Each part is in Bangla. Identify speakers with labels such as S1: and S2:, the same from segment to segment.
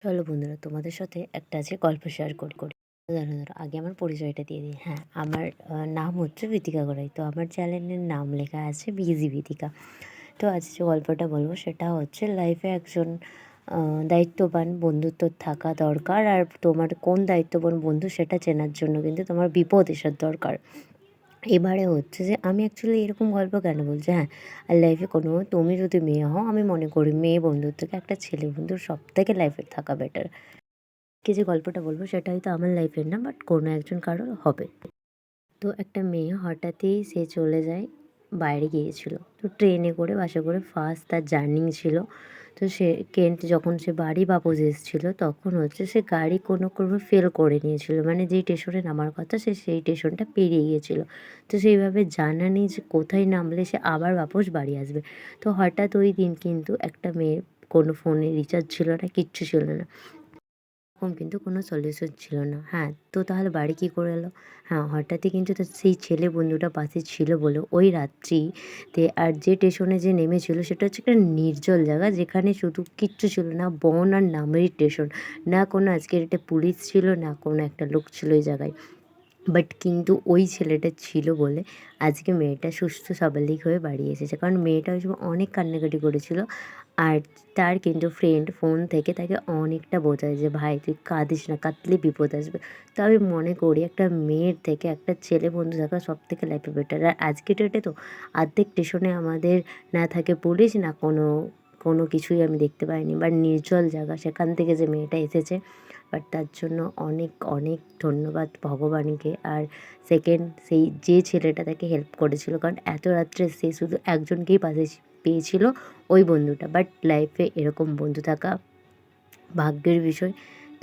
S1: চলো বন্ধুরা, তোমাদের সাথে একটা আজকে গল্প শেয়ার করি। দাঁড়াও আগে আমার পরিচয়টা দিয়ে দিই। হ্যাঁ, আমার নাম হচ্ছে বিথিকা গড়াই। তো আমার চ্যানেলের নাম লেখা আছে বিজি বিথিকা। তো আজ যে গল্পটা বলবো সেটা হচ্ছে লাইফে একজন দায়িত্ববান বন্ধুত্ব থাকা দরকার। আর তোমার কোন দায়িত্ববান বন্ধু সেটা চেনার জন্য কিন্তু তোমার বিপদ এসার দরকার। এবারে হচ্ছে যে আমি অ্যাকচুয়ালি এরকম গল্প কেন বলছি, হ্যাঁ, আর লাইফে কোনো তুমি যদি মেয়ে হও, আমি মনে করি মেয়ে বন্ধুর থেকে একটা ছেলে বন্ধুর সব থেকে লাইফে থাকা বেটার। যে গল্পটা বলবো সেটা হয়তো আমার লাইফের না, বাট কোনো একজন কারোর হবে। তো একটা মেয়ে হঠাৎই সে চলে যায়, বাইরে গিয়েছিল। তো ট্রেনে করে বাসে করে ফার্স্ট তার জার্নি ছিল। তো সে কেন্ট যখন সে বাড়ি বাপস এসেছিলো তখন হচ্ছে সে গাড়ি কোনো ক্রমে ফেল করে নিয়েছিল, মানে যেই স্টেশনে নামার কথা সে সেই স্টেশনটা পেরিয়ে গিয়েছিল। তো সেইভাবে জানা নেই যে কোথায় নামলে সে আবার বাপস বাড়ি আসবে। তো হঠাৎ ওই দিন কিন্তু একটা মেয়ের কোনো ফোনে রিচার্জ ছিল না, কিচ্ছু ছিল না, কিন্তু কোনো সলিউশন ছিল না। হ্যাঁ, তো তাহলে বাড়ি কী করে এলো? হ্যাঁ, হঠাৎই কিন্তু তার সেই ছেলে বন্ধুটা পাশে ছিল বলে ওই রাত্রিতে আর যে স্টেশনে যে নেমেছিল সেটা হচ্ছে একটা নির্জল জায়গা, যেখানে শুধু কিচ্ছু ছিল না, বন আর নামেরই স্টেশন। না কোনো আজকের ডেটে পুলিশ ছিল, না কোনো একটা লোক ছিল ওই জায়গায়। বাট কিন্তু ওই ছেলেটা ছিল বলে আজকে মেয়েটা সুস্থ স্বাভাবিক হয়ে বাড়ি এসেছে। কারণ মেয়েটা ওই সময় অনেক কান্নাকাটি করেছিল। আর তার কিন্তু ফ্রেন্ড ফোন থেকে তাকে অনেকটা বোঝায় যে, ভাই তুই কাঁদিস না, কাঁদলে বিপদ আসবে। তো আমি মনে করি একটা মেয়ের থেকে একটা ছেলে বন্ধু থাকা সব থেকে লাইফে বেটার। আর আজকের ডেটে তো অর্ধেক স্টেশনে আমাদের না থাকে পুলিশ, না কোনো কিছুই আমি দেখতে পাইনি। বাট নির্জল জায়গা, সেখান থেকে যে মেয়েটা এসেছে, বাট তার জন্য অনেক অনেক ধন্যবাদ ভগবানকে। আর সেকেন্ড, সেই যে ছেলেটা তাকে হেল্প করেছিল, কারণ এত রাত্রে সে শুধু একজনকেই পাশে পেয়েছিল, ওই বন্ধুটা। বাট লাইফে এরকম বন্ধু থাকা ভাগ্যের বিষয়।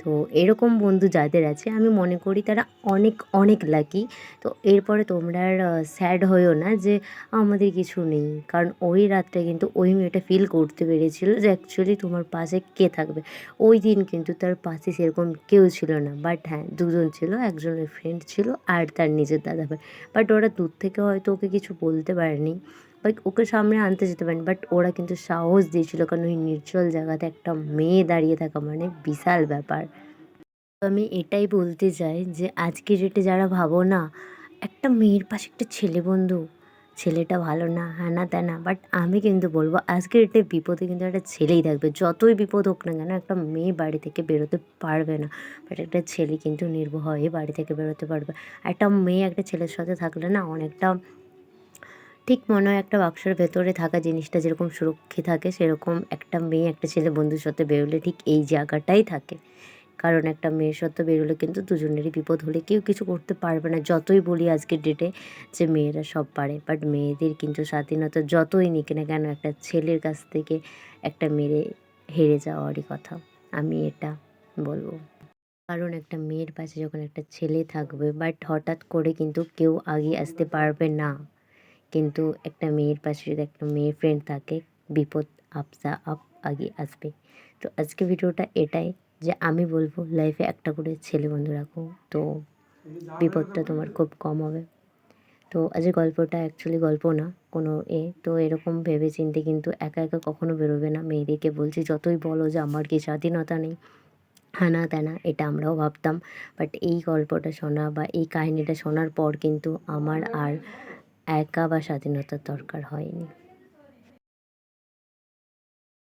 S1: তো এরকম বন্ধু যাদের আছে আমি মনে করি তারা অনেক অনেক লাকি। তো এরপরে তোমরা আর স্যাড হইও না যে আমাদের কিছু নেই, কারণ ওই রাতটা কিন্তু ওই মেয়েটা ফিল করতে পেরেছিল যে অ্যাকচুয়ালি তোমার পাশে কে থাকবে। ওই দিন কিন্তু তার পাশে সেরকম কেউ ছিল না, বাট হ্যাঁ, দুজন ছিল, একজনের ফ্রেন্ড ছিল আর তার নিজের দাদাভাই। বাট ওরা দূর থেকে হয়তো ওকে কিছু বলতে পারেনি বা ওকে সামনে আনতে যেতে পারেনি, বাট ওরা কিন্তু সাহস দিয়েছিল, কারণ ওই নির্জল জায়গাতে একটা মেয়ে দাঁড়িয়ে থাকা মানে বিশাল ব্যাপার। তো আমি এটাই বলতে চাই যে আজকের ডেটে যারা ভাবো না একটা মেয়ের পাশে একটা ছেলে বন্ধু, ছেলেটা ভালো না, হ্যাঁ না তা না, বাট আমি কিন্তু বলবো আজকের ডেটে বিপদে কিন্তু একটা ছেলেই থাকবে। যতই বিপদ হোক না কেন, একটা মেয়ে বাড়ি থেকে বেরোতে পারবে না, বাট একটা ছেলে কিন্তু নির্ভয়ে বাড়ি থেকে বেরোতে পারবে। একটা মেয়ে একটা ছেলের সাথে থাকলে না অনেকটা ঠিক মনে হয় একটা বাক্সের ভেতরে থাকা জিনিসটা যেরকম সুরক্ষিত থাকে, সেরকম একটা মেয়ে একটা ছেলে বন্ধুর সাথে বেরোলে ঠিক এই জায়গাটাই থাকে। কারণ একটা মেয়ের সাথে বেরোলে কিন্তু দুজনেরই বিপদ হলে কেউ কিছু করতে পারবে না। যতই বলি আজকের ডেটে যে মেয়েরা সব পারে, বাট মেয়েদের কিন্তু স্বাধীনতা যতই নিক না কেন একটা ছেলের কাছ থেকে একটা মেয়ে হেরে যাওয়ারই কথা, আমি এটা বলবো। কারণ একটা মেয়ের পাশে যখন একটা ছেলে থাকবে, বাট হঠাৎ করে কিন্তু কেউ আগে আসতে পারবে না। কিন্তু একটা মেয়ের পাশে যদি একটা মেয়ে ফ্রেন্ড থাকে, বিপদ আগে আসবে। তো আজকে ভিডিওটা এটাই যে আমি বলবো লাইফে একটা করে ছেলে বন্ধু রাখো, তো বিপদটা তোমার খুব কম হবে। তো আজকে গল্পটা অ্যাকচুয়ালি গল্প না, কোনো তো এরকম ভেবে চিন্তে কিন্তু একা একা কখনো বেরোবে না। মেয়েদেরকে বলছি যতই বলো যে আমার কি স্বাধীনতা নেই, হানা ত্যানা, এটা আমরাও ভাবতাম। বাট এই গল্পটা শোনা বা এই কাহিনিটা শোনার পর কিন্তু আমার আর একা বা স্বাধীনতার দরকার হয়নি।